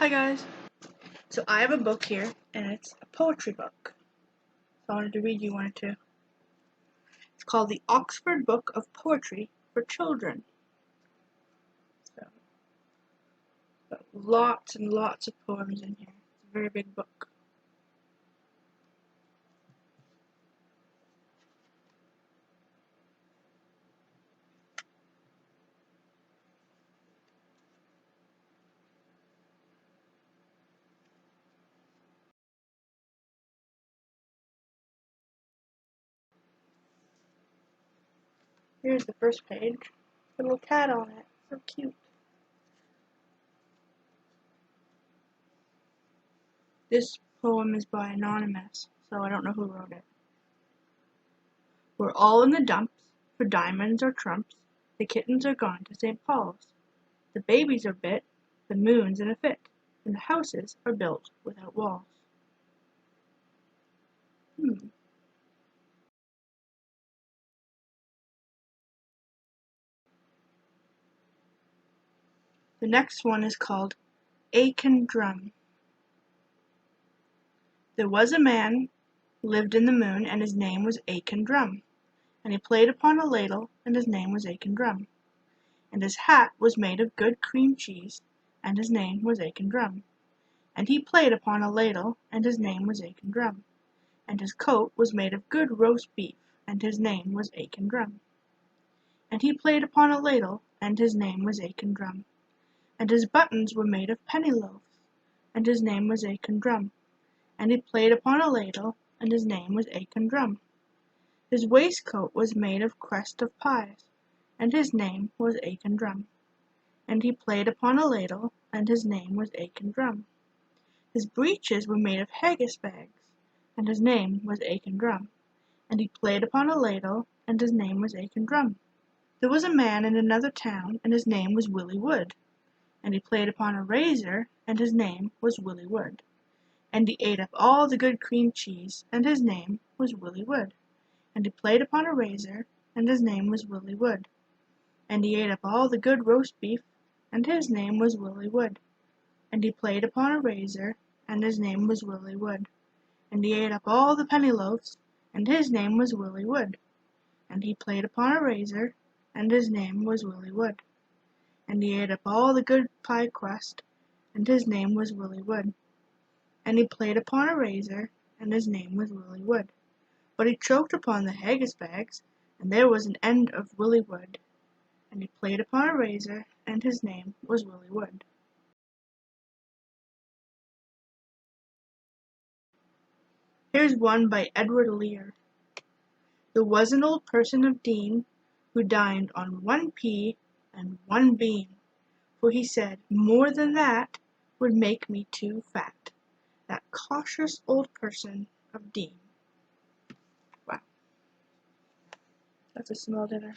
Hi guys. So I have a book here, and it's a poetry book. So I wanted to read you one or two. It's called the Oxford Book of Poetry for Children. So got lots and lots of poems in here. It's a very big book. Here's the first page. A little cat on it. So cute. This poem is by Anonymous, so I don't know who wrote it. We're all in the dumps for diamonds or trumps. The kittens are gone to St. Paul's. The babies are bit, the moon's in a fit, and the houses are built without walls. The next one is called Aiken Drum. There was a man lived in the moon, and his name was Aiken Drum. And he played upon a ladle, and his name was Aiken Drum. And his hat was made of good cream cheese, and his name was Aiken Drum. And he played upon a ladle, and his name was Aiken Drum. And his coat was made of good roast beef, and his name was Aiken Drum. And he played upon a ladle, and his name was Aiken Drum. And his buttons were made of penny loaves, and his name was Aiken Drum. And he played upon a ladle, and his name was Aiken Drum. His waistcoat was made of crust of pies, and his name was Aiken Drum. And he played upon a ladle, and his name was Aiken Drum. His breeches were made of haggis bags, and his name was Aiken Drum. And he played upon a ladle, and his name was Aiken Drum. There was a man in another town, and his name was Willie Wood. And he played upon a razor, and his name was Willie Wood. And he ate up all the good cream cheese, and his name was Willie Wood. And he played upon a razor, and his name was Willie Wood. And he ate up all the good roast beef, and his name was Willie Wood. And he played upon a razor, and his name was Willie Wood. And he ate up all the penny loaves, and his name was Willie Wood. And he played upon a razor, and his name was Willie Wood. And he ate up all the good pie crust, and his name was Willie Wood. And he played upon a razor, and his name was Willie Wood. But he choked upon the haggis bags, and there was an end of Willie Wood. And he played upon a razor, and his name was Willie Wood. Here's one by Edward Lear. There was an old person of Dean, who dined on 1 pea and 1 bean, for he said, more than that would make me too fat. That cautious old person of Dean. Wow. That's a small dinner.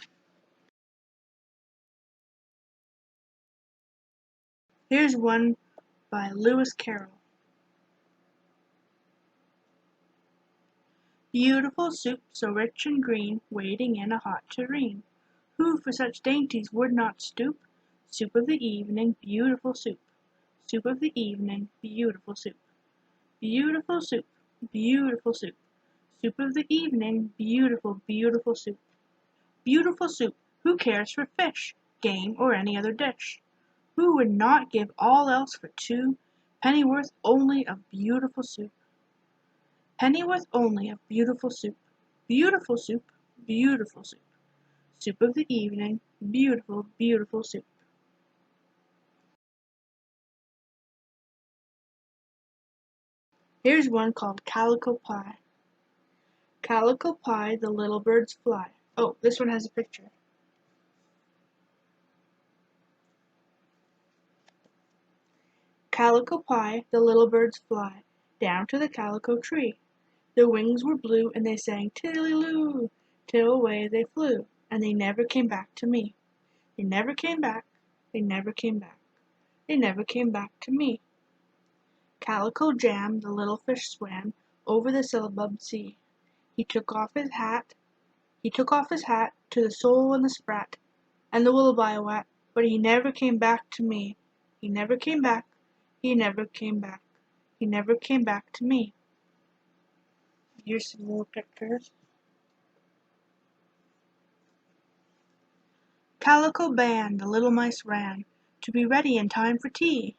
Here's one by Lewis Carroll. Beautiful soup, so rich and green, waiting in a hot tureen. Who for such dainties would not stoop? Soup of the evening, beautiful soup. Soup of the evening, beautiful soup. Beautiful soup, beautiful soup. Soup of the evening, beautiful, beautiful soup. Beautiful soup, who cares for fish, game, or any other dish? Who would not give all else for 2 pennyworth only of beautiful soup? Pennyworth only of beautiful soup. Beautiful soup, beautiful soup. Soup of the evening, beautiful, beautiful soup. Here's one called Calico Pie. Calico pie, the little birds fly. Oh, this one has a picture. Calico pie, the little birds fly down to the calico tree. Their wings were blue, and they sang tilly-loo, till away they flew, and they never came back to me. They never came back, they never came back, they never came back to me. Calico Jam, the little fish swam over the syllabub sea. He took off his hat to the sole and the sprat, and the willoughby wat, but he never came back to me. He never came back, He never came back. He never came back to me. Here's some little pictures. Calico band, the little mice ran, to be ready in time for tea.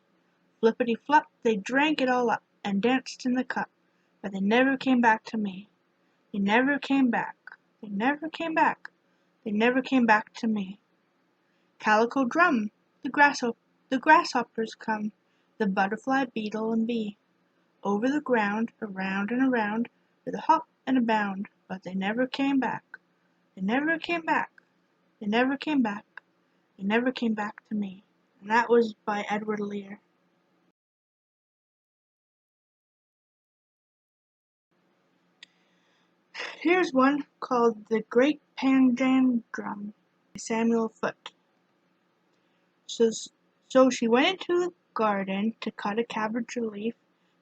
Flippity flop, they drank it all up, and danced in the cup, but they never came back to me. They never came back. They never came back. They never came back to me. Calico drum, the grasshoppers come, the butterfly, beetle, and bee, over the ground, around and around, with a hop and a bound, but they never came back. They never came back. They never came back. They never came back to me. And that was by Edward Lear. Here's one called The Great Panjandrum by Samuel Foote. So, so she went into the garden to cut a cabbage leaf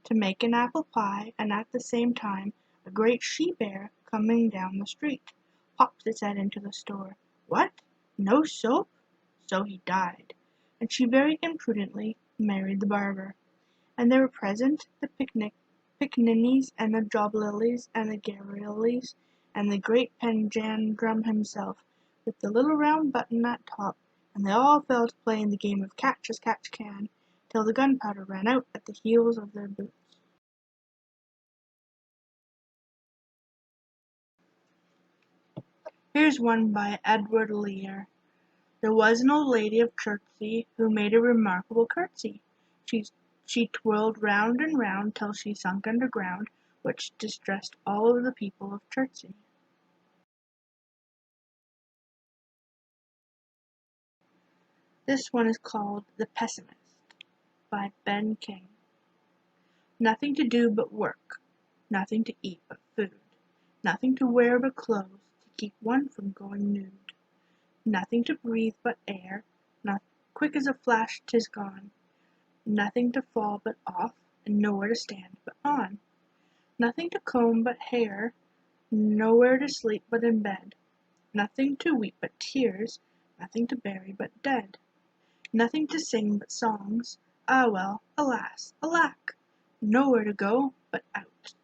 to make an apple pie, and at the same time a great she-bear coming down the street popped its head into the store. What? No soap? So he died. And she very imprudently married the barber. And there were present the pickaninnies and the job-lilies and the garrullies and the great Panjandrum himself, with the little round button at top, and they all fell to playing the game of catch as catch can, till the gunpowder ran out at the heels of their boots. Here's one by Edward Lear. There was an old lady of Chertsey who made a remarkable curtsy. She twirled round and round till she sunk underground, which distressed all of the people of Chertsey. This one is called The Pessimist by Ben King. Nothing to do but work, nothing to eat but food, nothing to wear but clothes to keep one from going nude, nothing to breathe but air, not quick as a flash 'tis gone, nothing to fall but off, and nowhere to stand but on, nothing to comb but hair, nowhere to sleep but in bed, nothing to weep but tears, nothing to bury but dead, nothing to sing but songs, ah well, alas, alack, nowhere to go but out,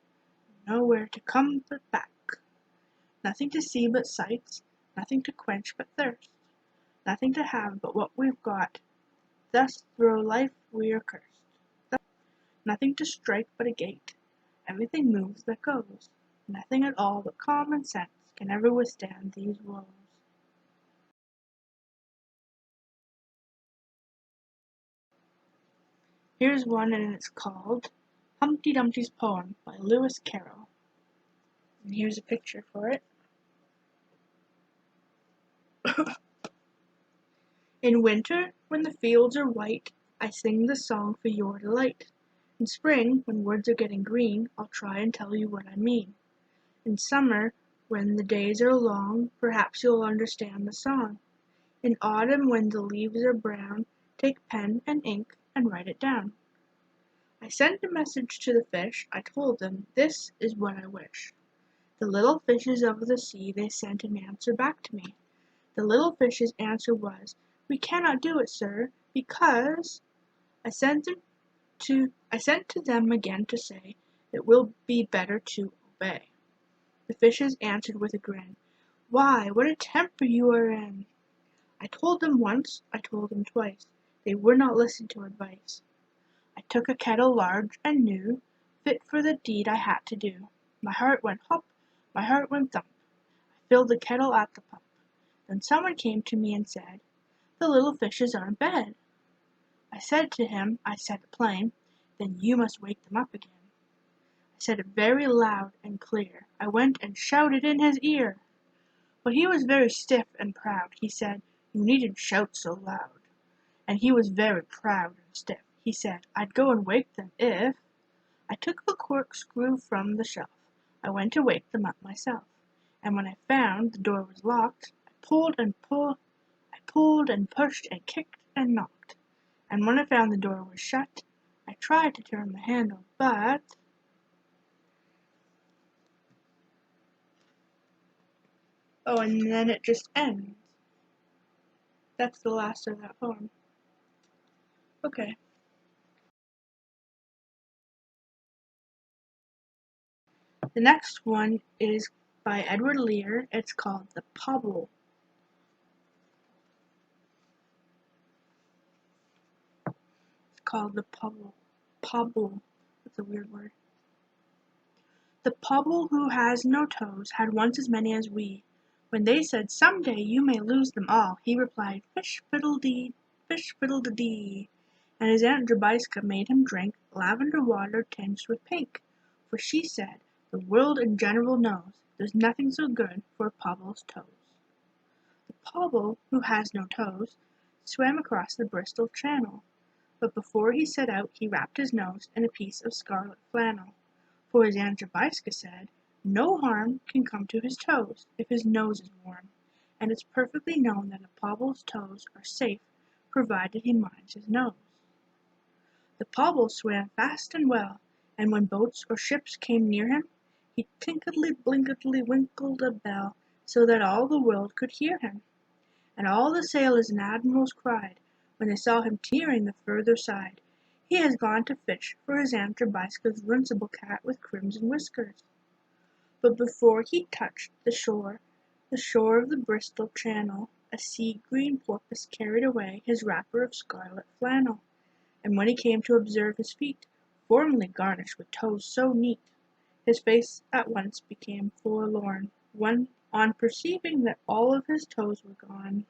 nowhere to come but back, nothing to see but sights, nothing to quench but thirst, nothing to have but what we've got, thus through life we are cursed, nothing to strike but a gate, everything moves that goes, nothing at all but common sense can ever withstand these woes. Here's one, and it's called Humpty Dumpty's Poem by Lewis Carroll. And here's a picture for it. In winter, when the fields are white, I sing the song for your delight. In spring, when words are getting green, I'll try and tell you what I mean. In summer, when the days are long, perhaps you'll understand the song. In autumn, when the leaves are brown, take pen and ink and write it down. I sent a message to the fish, I told them, this is what I wish. The little fishes of the sea, they sent an answer back to me. The little fish's answer was, we cannot do it, sir, because I sent to them again to say, it will be better to obey. The fishes answered with a grin, why, what a temper you are in! I told them once, I told them twice, they would not listen to advice. I took a kettle large and new, fit for the deed I had to do. My heart went hop, my heart went thump. I filled the kettle at the pump. Then someone came to me and said, the little fishes are in bed. I said to him, I said it plain, then you must wake them up again. I said it very loud and clear. I went and shouted in his ear. But he was very stiff and proud. He said, you needn't shout so loud. And he was very proud and stiff. He said, I'd go and wake them if... I took a corkscrew from the shelf. I went to wake them up myself. And when I found the door was locked, I pulled and pushed and kicked and knocked. And when I found the door was shut, I tried to turn the handle, but... Oh, and then it just ends. That's the last of that poem. Okay. The next one is by Edward Lear. It's called The Pobble. It's called The Pobble. Pobble. That's a weird word. The pobble who has no toes had once as many as we. When they said, "Some day you may lose them all," he replied, "Fish fiddle-dee, fish fiddle-de-dee." And his Aunt Jobiska made him drink lavender water tinged with pink, for she said, "The world in general knows there's nothing so good for a pobble's toes." The pobble who has no toes swam across the Bristol Channel, but before he set out he wrapped his nose in a piece of scarlet flannel. For as Aunt Jobiska said, no harm can come to his toes if his nose is warm, and it's perfectly known that a pobble's toes are safe provided he minds his nose. The pobble swam fast and well, and when boats or ships came near him, he tinkledly blinkedly winkled a bell, so that all the world could hear him. And all the sailors and admirals cried, when they saw him nearing the further side, "He has gone to fish for his Aunt Jobiska's runcible cat with crimson whiskers." But before he touched the shore of the Bristol Channel, a sea-green porpoise carried away his wrapper of scarlet flannel, and when he came to observe his feet, formerly garnished with toes so neat, his face at once became forlorn, on perceiving that all of his toes were gone.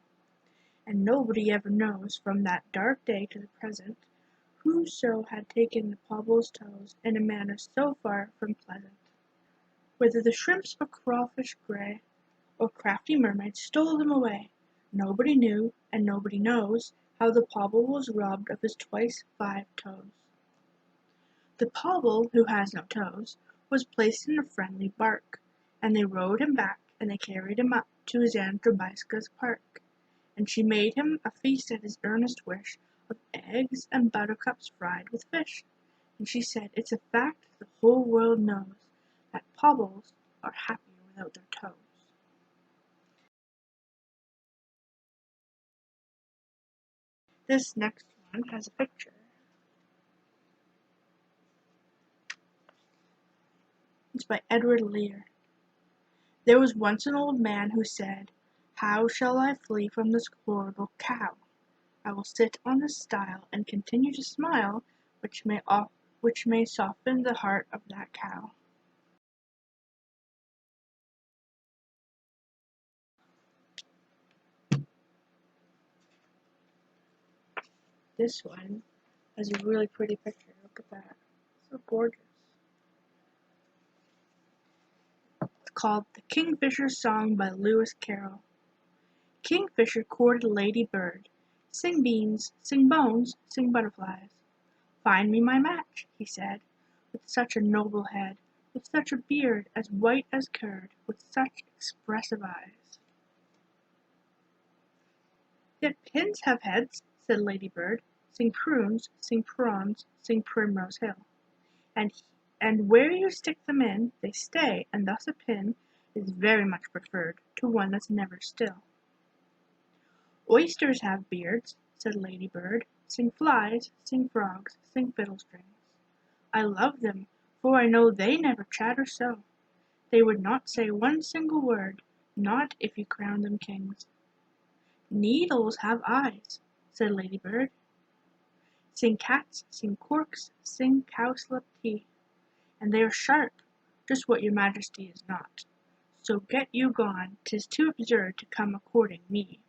And nobody ever knows, from that dark day to the present, whoso had taken the pobble's toes in a manner so far from pleasant. Whether the shrimps or crawfish grey, or crafty mermaids stole them away, nobody knew, and nobody knows, how the pobble was robbed of his twice 5 toes. The pobble who has no toes was placed in a friendly bark, and they rowed him back, and they carried him up to his Aunt Jobiska's park, and she made him a feast at his earnest wish of eggs and buttercups fried with fish, and she said, "It's a fact the whole world knows, that pobbles are happier without their toes." This next one has a picture. It's by Edward Lear. There was once an old man who said, "How shall I flee from this horrible cow? I will sit on this stile and continue to smile, which may soften the heart of that cow." This one has a really pretty picture. Look at that. So gorgeous. It's called The Kingfisher's Song by Lewis Carroll. Kingfisher courted Lady Bird. "Sing beans, sing bones, sing butterflies. Find me my match," he said, "with such a noble head, with such a beard as white as curd, with such expressive eyes." "Yet pins have heads," said Lady Bird. "Sing prunes, sing prawns, sing Primrose Hill. And where you stick them in, they stay, and thus a pin is very much preferred to one that's never still." "Oysters have beards," said Lady Bird. "Sing flies, sing frogs, sing fiddle-strings. I love them, for I know they never chatter so. They would not say one single word, not if you crowned them kings." "Needles have eyes," said Lady Bird. "Sing cats, sing corks, sing cowslip tea. And they are sharp, just what your Majesty is not. So get you gone, 'tis too absurd to come a courting me."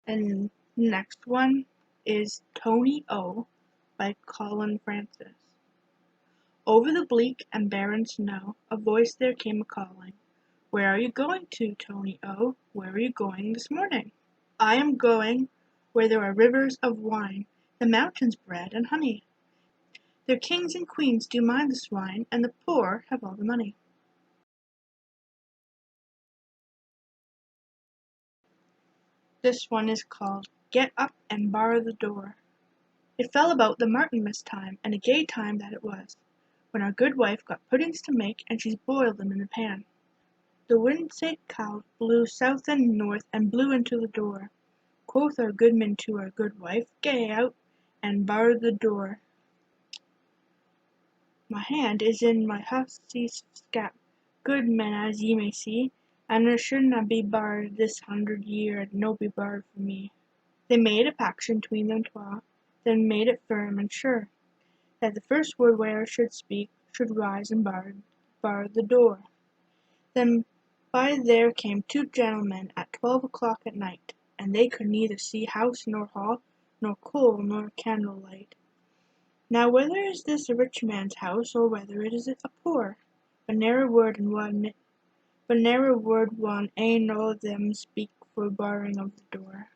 And next one is Tony O by Colin Francis. Over the bleak and barren snow a voice there came a-calling, "Where are you going to, Tony O? Where are you going this morning?" "I am going where there are rivers of wine, the mountains bread and honey. Their kings and queens do mind the swine, and the poor have all the money." This one is called Get Up and Bar the Door. It fell about the Martinmas time, and a gay time that it was, when our good wife got puddings to make, and she's boiled them in the pan. The wind sae cauld blew south and north, and blew into the door. Quoth our goodman to our good wife, "Gae out and bar the door. My hand is in my hussie's scap, goodman, as ye may see, and it shouldna be barred this 100 year, and no be barred for me." They made a paction tween them twa, then made it firm and sure, that the first word where should speak should rise and bar the door. Then by there came two gentlemen at 12 o'clock at night, and they could neither see house nor hall, nor coal nor candle light. Now whether is this a rich man's house, or whether it is a poor? But ne'er a word one ane o' them speak for barring of the door.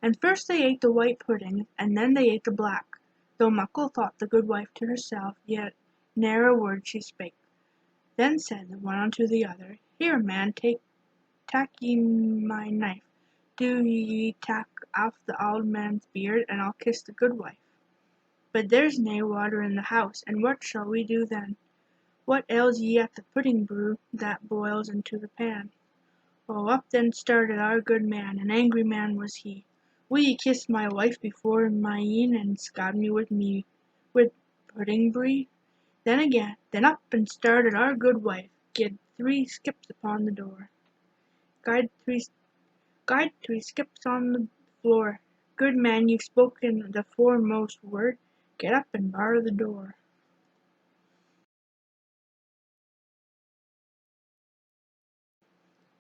And first they ate the white pudding, and then they ate the black, though muckle thought the good wife to herself, yet ne'er a word she spake. Then said the one unto the other, "Here, man, tak ye my knife, do ye tak off the auld man's beard, and I'll kiss the good wife." But there's nae water in the house, and what shall we do then? What ails ye at the pudding brew that boils into the pan? Oh, up then started our good man, an angry man was he. Will ye kiss my wife before my een, and scald me with pudding brie? Then up and started our good wife, gied 3 skips upon the door. Gied 3 skips on the floor. Good man, you've spoken the foremost word, get up and bar the door.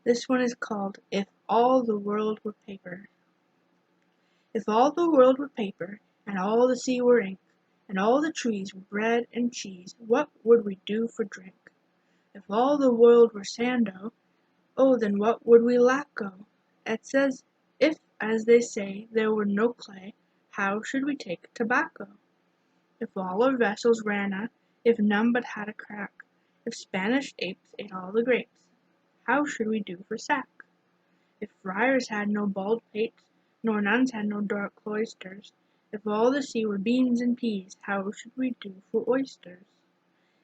This one is called If All the World Were Paper. If all the world were paper, and all the sea were ink, and all the trees were bread and cheese, what would we do for drink? If all the world were sand oh then what would we lack o? It says, if, as they say, there were no clay, how should we take tobacco? If all our vessels ran if none but had a crack, if Spanish apes ate all the grapes, how should we do for sack? If friars had no bald pates, nor nuns had no dark cloisters, if all the sea were beans and peas, how should we do for oysters?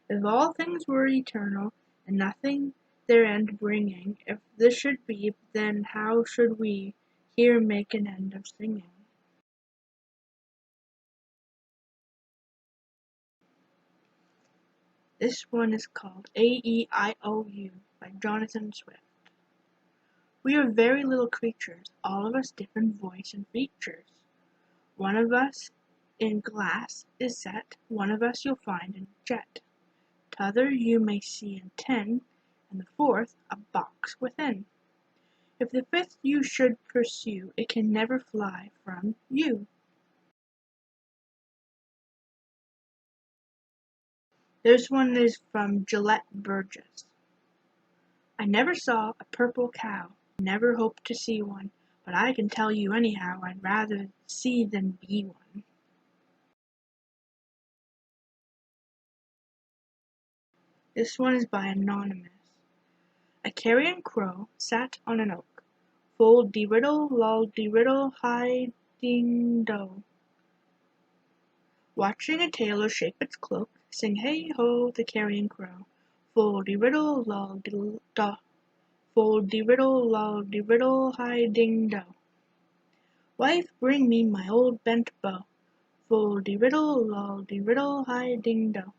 If all things were eternal, and nothing their end bringing, if this should be, then how should we here make an end of singing? This one is called A-E-I-O-U by Jonathan Swift. We are very little creatures, all of us different voice and features. One of us in glass is set, one of us you'll find in jet. T'other you may see in tin, and the fourth a box within. If the fifth you should pursue, it can never fly from you. This one is from Gillette Burgess. I never saw a purple cow, never hope to see one, but I can tell you anyhow, I'd rather see than be one. This one is by Anonymous. A carrion crow sat on an oak, full de riddle, lol de riddle, hi ding do. Watching a tailor shape its cloak, sing hey ho the carrion crow, full de riddle, lol de do, full de riddle, lol de riddle, hi ding do. Wife, bring me my old bent bow, full de riddle, lol de riddle, hi ding do,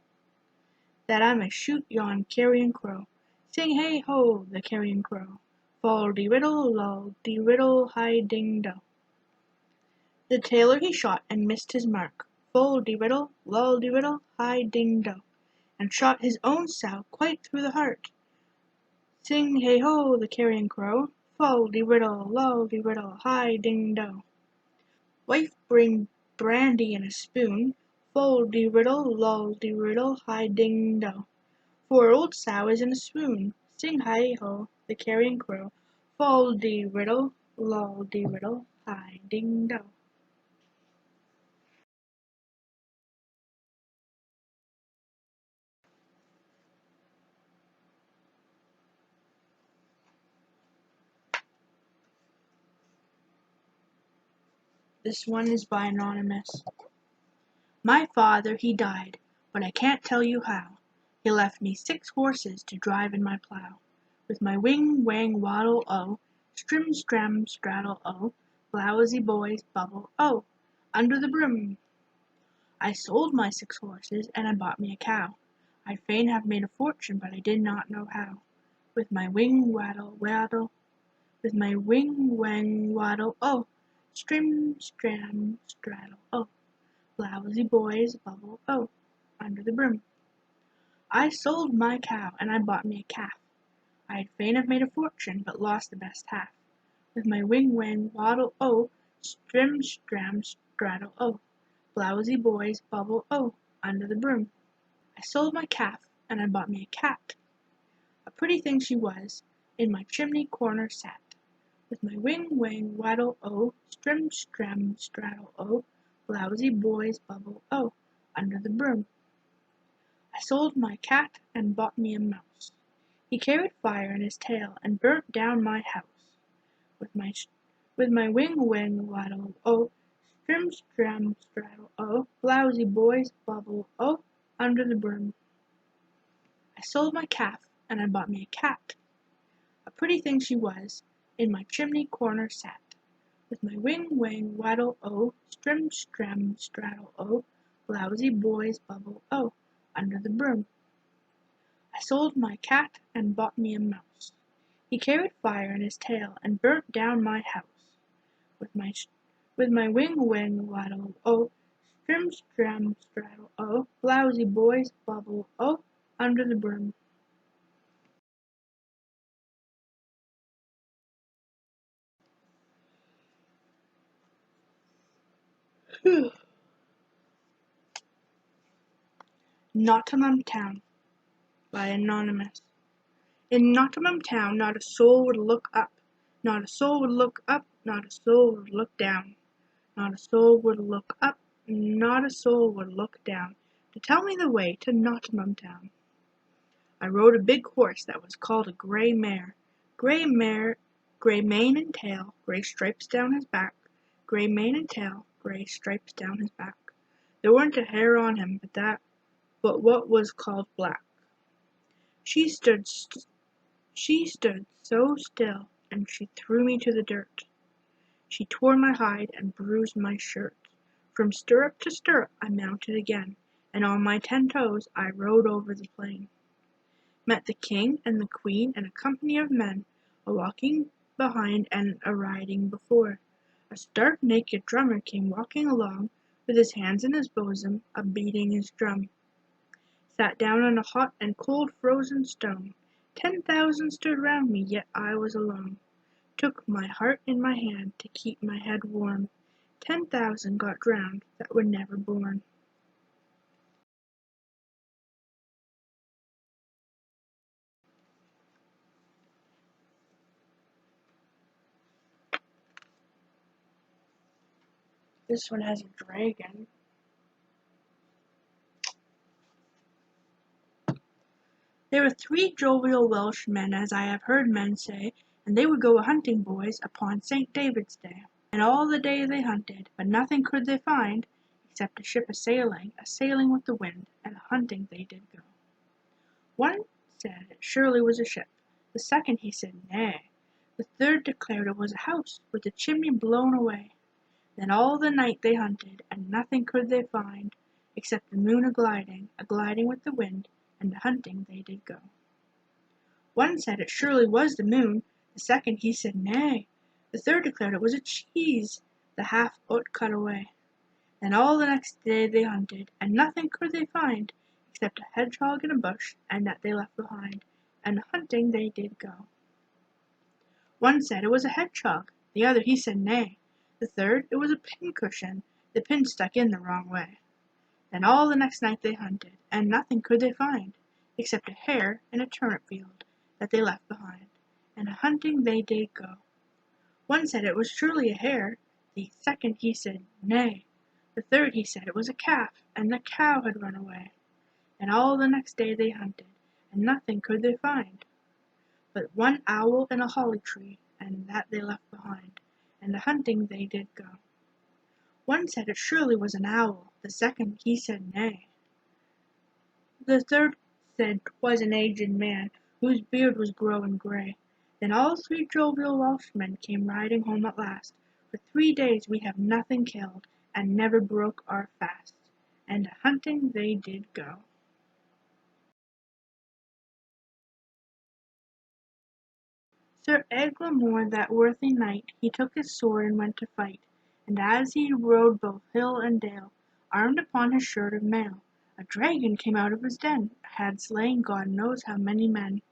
that I may shoot yon carrion crow. Sing hey ho the carrion crow, full de riddle, lol de riddle, hi ding do. The tailor he shot and missed his mark, full de riddle, lol de riddle, hi ding do, and shot his own sow quite through the heart. Sing hey ho the carrion crow, full de riddle, lol de riddle, hi ding do. Wife, bring brandy in a spoon, full de riddle, lol de riddle, hi ding do, for old sow is in a swoon. Sing hey ho the carrion crow, full de riddle, lol de riddle, hi ding do. This one is by Anonymous. My father he died, but I can't tell you how. He left me 6 horses to drive in my plough. with my wing, wang, waddle, oh, strim, stram, straddle, oh, blowsy boys, bubble, oh, under the brim. I sold my 6 horses, and I bought me a cow. I'd fain have made a fortune, but I did not know how. With my wing, waddle, waddle, with my wing, wang, waddle, oh, strim, stram, straddle, oh, blowsy boys, bubble, oh, under the brim. I sold my cow, and I bought me a calf. I'd fain have made a fortune, but lost the best half. With my wing, wang, waddle, oh, strim, stram, straddle, oh, blowsy boys, bubble, oh, under the brim. I sold my calf, and I bought me a cat. A pretty thing she was, in my chimney corner sat. With my wing, wang, waddle, oh, strim, stram, straddle, oh, blowsy boys, bubble, oh, under the broom. I sold my cat and bought me a mouse. He carried fire in his tail and burnt down my house. With my wing, wang, waddle, oh, strim, stram, straddle, oh, blowsy boys, bubble, oh, under the broom. I sold my calf and I bought me a cat. A pretty thing she was, in my chimney corner sat. With my wing, wang, waddle, oh, strim, stram, straddle, oh, blowsy boys, bubble, oh, under the broom. I sold my cat and bought me a mouse. He carried fire in his tail and burnt down my house. With my wing, wang, waddle, oh, strim, stram, straddle, oh, blowsy boys, bubble, oh, under the broom. Nottingham Town by Anonymous. In Nottingham Town not a soul would look up, not a soul would look up, not a soul would look down, not a soul would look up, not a soul would look down, to tell me the way to Nottingham Town. I rode a big horse that was called a grey mare, grey mane and tail, grey stripes down his back, grey mane and tail, grey stripes down his back. There weren't a hair on him but what was called black. She stood so still, and she threw me to the dirt. She tore my hide and bruised my shirt. From stirrup to stirrup I mounted again, and on my 10 toes I rode over the plain. Met the king and the queen and a company of men, a walking behind and a riding before. A stark naked drummer came walking along, with his hands in his bosom, a beating his drum. Sat down on a hot and cold frozen stone. 10,000 stood round me, yet I was alone. Took my heart in my hand to keep my head warm. 10,000 got drowned that were never born. This one has a dragon. There were 3 jovial Welsh men, as I have heard men say, and they would go a-hunting, boys, upon St. David's day. And all the day they hunted, but nothing could they find, except a ship a-sailing with the wind, and a-hunting they did go. One said it surely was a ship, the second he said nay, the third declared it was a house, with the chimney blown away. Then all the night they hunted, and nothing could they find, except the moon a-gliding with the wind, and a-hunting they did go. One said it surely was the moon, the second he said nay, the third declared it was a cheese, the half o't cut away. Then all the next day they hunted, and nothing could they find, except a hedgehog in a bush, and that they left behind, and a-hunting they did go. One said it was a hedgehog, the other he said nay, the third it was a pincushion, the pin stuck in the wrong way. Then all the next night they hunted, and nothing could they find, except a hare in a turnip field, that they left behind, and a-hunting they did go. One said it was surely a hare, the second he said nay, the third he said it was a calf, and the cow had run away. And all the next day they hunted, and nothing could they find, but one owl in a holly tree, and that they left behind, and a-hunting they did go. One said it surely was an owl, the second he said nay, the third said 'twas an aged man, whose beard was growing grey. Then all 3 jovial Welshmen came riding home at last. For 3 days we have nothing killed, and never broke our fast. And a-hunting they did go. Sir Eglamour, that worthy knight, he took his sword and went to fight, and as he rode both hill and dale, armed upon his shirt of mail, a dragon came out of his den, had slain God knows how many men.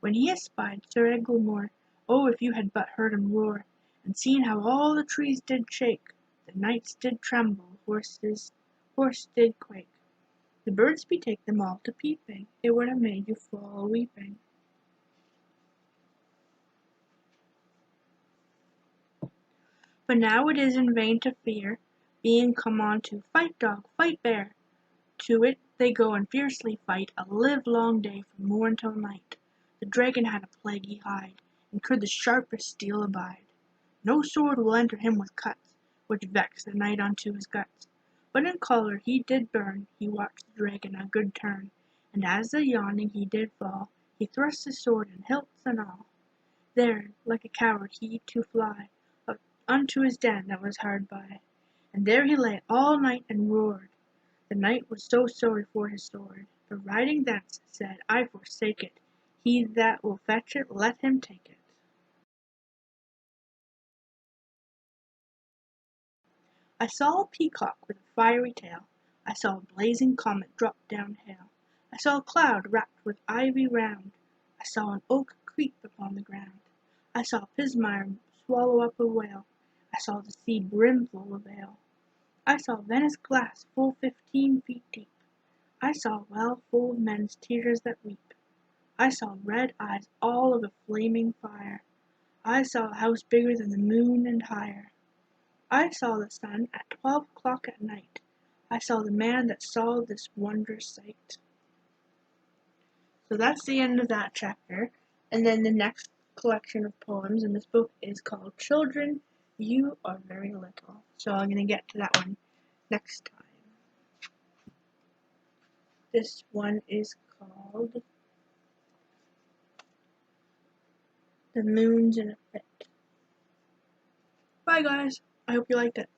When he espied Sir Eglamour, oh if you had but heard him roar, and seen how all the trees did shake, the knights did tremble, horse did quake. The birds betake them all to peeping, it would have made you fall a-weeping. But now it is in vain to fear, being come on to "Fight dog, fight bear!" To it they go and fiercely fight a livelong day from morn till night. The dragon had a plaguey hide, and could the sharpest steel abide. No sword will enter him with cuts, which vex the knight unto his guts. But in choler he did burn, he watched the dragon a good turn, and as the yawning he did fall, he thrust his sword in hilts and all. There, like a coward, he to fly up unto his den that was hard by, and there he lay all night and roared. The knight was so sorry for his sword, but riding thence said, I forsake it, he that will fetch it, let him take it. I saw a peacock with a fiery tail, I saw a blazing comet drop down hail, I saw a cloud wrapped with ivy round, I saw an oak creep upon the ground, I saw a pismire swallow up a whale, I saw the sea brimful of ale, I saw Venice glass full 15 feet deep, I saw a well full of men's tears that weep, I saw red eyes all of a flaming fire, I saw a house bigger than the moon and higher, I saw the sun at 12 o'clock at night, I saw the man that saw this wondrous sight. So that's the end of that chapter, and then the next collection of poems in this book is called Children, You Are Very Little. So I'm going to get to that one next time. This one is called The Moon's in a Fit. Bye guys, I hope you liked it.